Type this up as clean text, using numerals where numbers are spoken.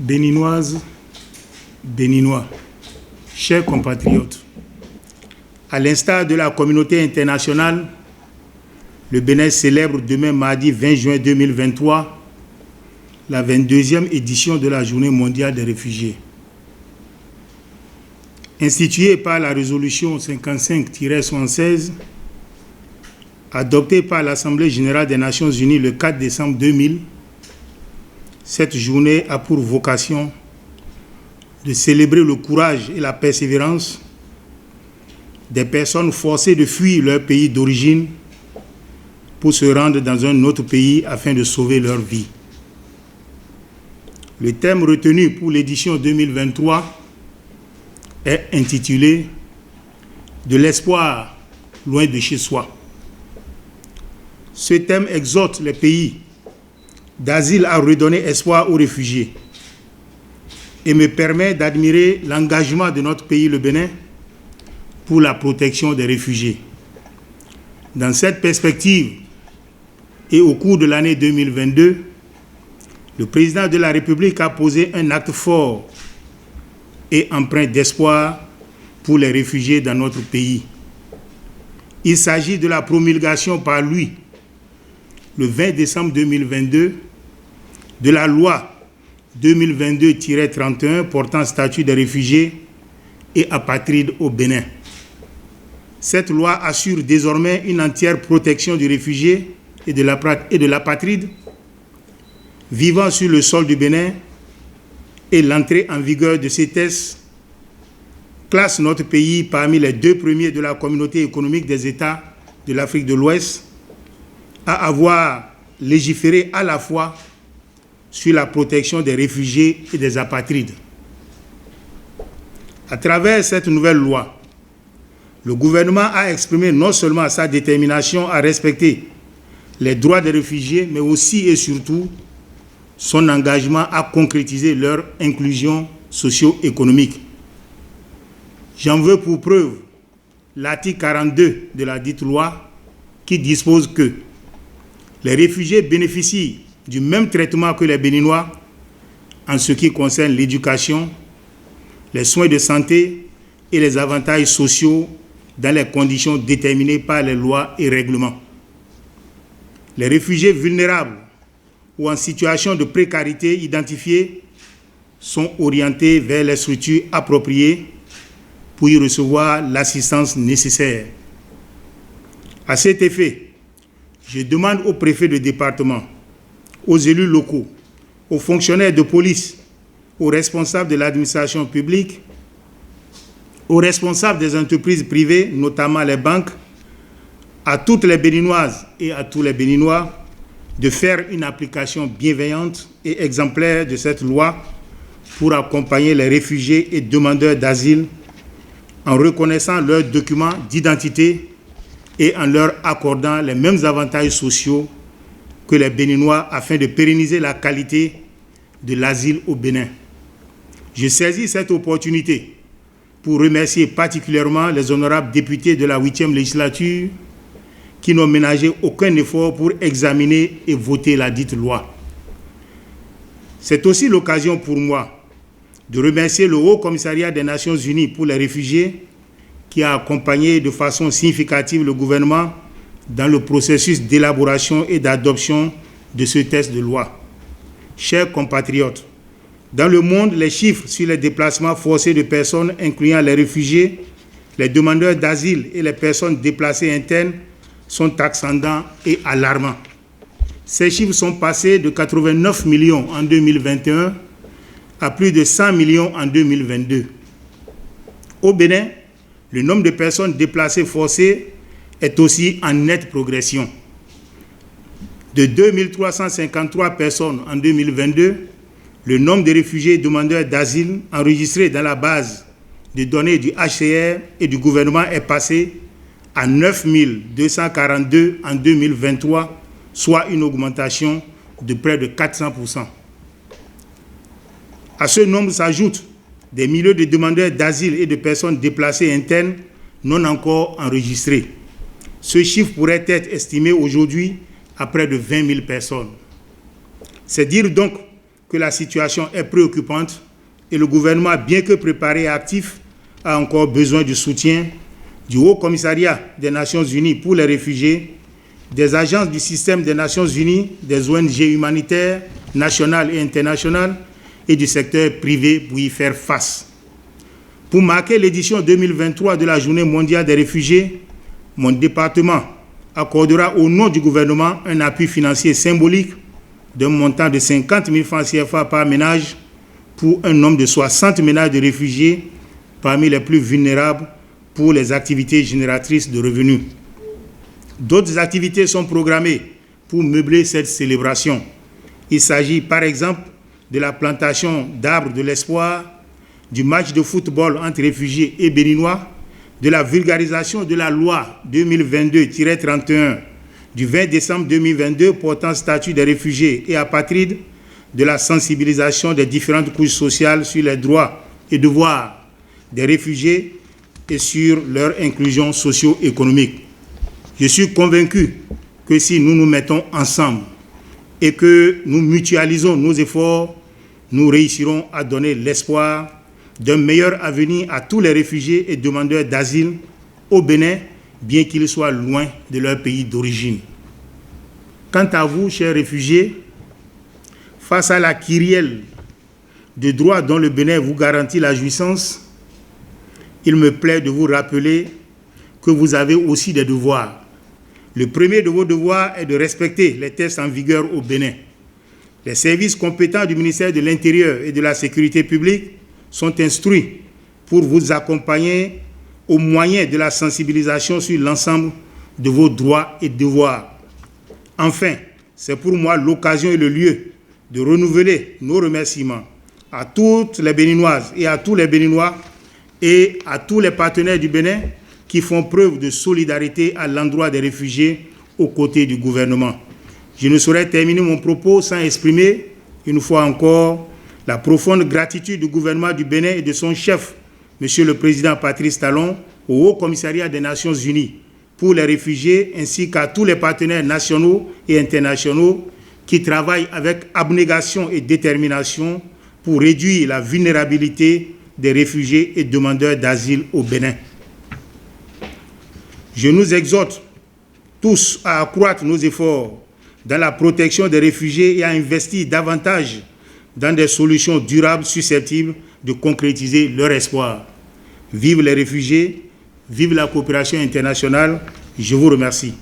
Béninoises, Béninois, chers compatriotes, à l'instar de la communauté internationale, le Bénin célèbre demain mardi 20 juin 2023 la 22e édition de la Journée mondiale des réfugiés. Instituée par la résolution 55-76, adoptée par l'Assemblée générale des Nations unies le 4 décembre 2000, cette journée a pour vocation de célébrer le courage et la persévérance des personnes forcées de fuir leur pays d'origine pour se rendre dans un autre pays afin de sauver leur vie. Le thème retenu pour l'édition 2023 est intitulé « De l'espoir loin de chez soi ». Ce thème exhorte les pays d'asile à redonner espoir aux réfugiés et me permet d'admirer l'engagement de notre pays, le Bénin, pour la protection des réfugiés. Dans cette perspective et au cours de l'année 2022, le président de la République a posé un acte fort et empreint d'espoir pour les réfugiés dans notre pays. Il s'agit de la promulgation par lui, le 20 décembre 2022, de la loi 2022-31 portant statut des réfugiés et apatrides au Bénin. Cette loi assure désormais une entière protection du réfugié et de l'apatride vivant sur le sol du Bénin, et l'entrée en vigueur de ces tests classe notre pays parmi les 2 premiers de la communauté économique des États de l'Afrique de l'Ouest à avoir légiféré à la fois sur la protection des réfugiés et des apatrides. À travers cette nouvelle loi, le gouvernement a exprimé non seulement sa détermination à respecter les droits des réfugiés, mais aussi et surtout son engagement à concrétiser leur inclusion socio-économique. J'en veux pour preuve l'article 42 de la dite loi qui dispose que les réfugiés bénéficient du même traitement que les Béninois en ce qui concerne l'éducation, les soins de santé et les avantages sociaux dans les conditions déterminées par les lois et règlements. Les réfugiés vulnérables ou en situation de précarité identifiés sont orientés vers les structures appropriées pour y recevoir l'assistance nécessaire. À cet effet, je demande aux préfets de département, aux élus locaux, aux fonctionnaires de police, aux responsables de l'administration publique, aux responsables des entreprises privées, notamment les banques, à toutes les Béninoises et à tous les Béninois, de faire une application bienveillante et exemplaire de cette loi pour accompagner les réfugiés et demandeurs d'asile en reconnaissant leurs documents d'identité et en leur accordant les mêmes avantages sociaux que les Béninois afin de pérenniser la qualité de l'asile au Bénin. Je saisis cette opportunité pour remercier particulièrement les honorables députés de la 8e législature qui n'ont ménagé aucun effort pour examiner et voter la dite loi. C'est aussi l'occasion pour moi de remercier le Haut Commissariat des Nations Unies pour les réfugiés qui a accompagné de façon significative le gouvernement dans le processus d'élaboration et d'adoption de ce texte de loi. Chers compatriotes, dans le monde, les chiffres sur les déplacements forcés de personnes, incluant les réfugiés, les demandeurs d'asile et les personnes déplacées internes, sont ascendants et alarmants. Ces chiffres sont passés de 89 millions en 2021 à plus de 100 millions en 2022. Au Bénin, le nombre de personnes déplacées forcées est aussi en nette progression. De 2353 personnes en 2022, le nombre de réfugiés et demandeurs d'asile enregistrés dans la base de données du HCR et du gouvernement est passé à 9 242 en 2023, soit une augmentation de près de 400%. À ce nombre s'ajoutent des milliers de demandeurs d'asile et de personnes déplacées internes non encore enregistrées. Ce chiffre pourrait être estimé aujourd'hui à près de 20 000 personnes. C'est dire donc que la situation est préoccupante et le gouvernement, bien que préparé et actif, a encore besoin du soutien du Haut Commissariat des Nations Unies pour les réfugiés, des agences du système des Nations Unies, des ONG humanitaires nationales et internationales et du secteur privé pour y faire face. Pour marquer l'édition 2023 de la Journée mondiale des réfugiés, mon département accordera au nom du gouvernement un appui financier symbolique d'un montant de 50 000 francs CFA par ménage pour un nombre de 60 ménages de réfugiés parmi les plus vulnérables pour les activités génératrices de revenus. D'autres activités sont programmées pour meubler cette célébration. Il s'agit par exemple de la plantation d'arbres de l'espoir, du match de football entre réfugiés et béninois, de la vulgarisation de la loi 2022-31 du 20 décembre 2022 portant statut des réfugiés et apatrides, de la sensibilisation des différentes couches sociales sur les droits et devoirs des réfugiés et sur leur inclusion socio-économique. Je suis convaincu que si nous nous mettons ensemble et que nous mutualisons nos efforts, nous réussirons à donner l'espoir d'un meilleur avenir à tous les réfugiés et demandeurs d'asile au Bénin, bien qu'ils soient loin de leur pays d'origine. Quant à vous, chers réfugiés, face à la kyrielle de droits dont le Bénin vous garantit la jouissance, il me plaît de vous rappeler que vous avez aussi des devoirs. Le premier de vos devoirs est de respecter les textes en vigueur au Bénin. Les services compétents du ministère de l'Intérieur et de la Sécurité publique sont instruits pour vous accompagner au moyen de la sensibilisation sur l'ensemble de vos droits et devoirs. Enfin, c'est pour moi l'occasion et le lieu de renouveler nos remerciements à toutes les Béninoises et à tous les Béninois et à tous les partenaires du Bénin qui font preuve de solidarité à l'endroit des réfugiés aux côtés du gouvernement. Je ne saurais terminer mon propos sans exprimer, une fois encore, la profonde gratitude du gouvernement du Bénin et de son chef, Monsieur le Président Patrice Talon, au Haut Commissariat des Nations Unies pour les réfugiés, ainsi qu'à tous les partenaires nationaux et internationaux qui travaillent avec abnégation et détermination pour réduire la vulnérabilité des réfugiés et demandeurs d'asile au Bénin. Je nous exhorte tous à accroître nos efforts dans la protection des réfugiés et à investir davantage dans des solutions durables susceptibles de concrétiser leur espoir. Vive les réfugiés, vive la coopération internationale. Je vous remercie.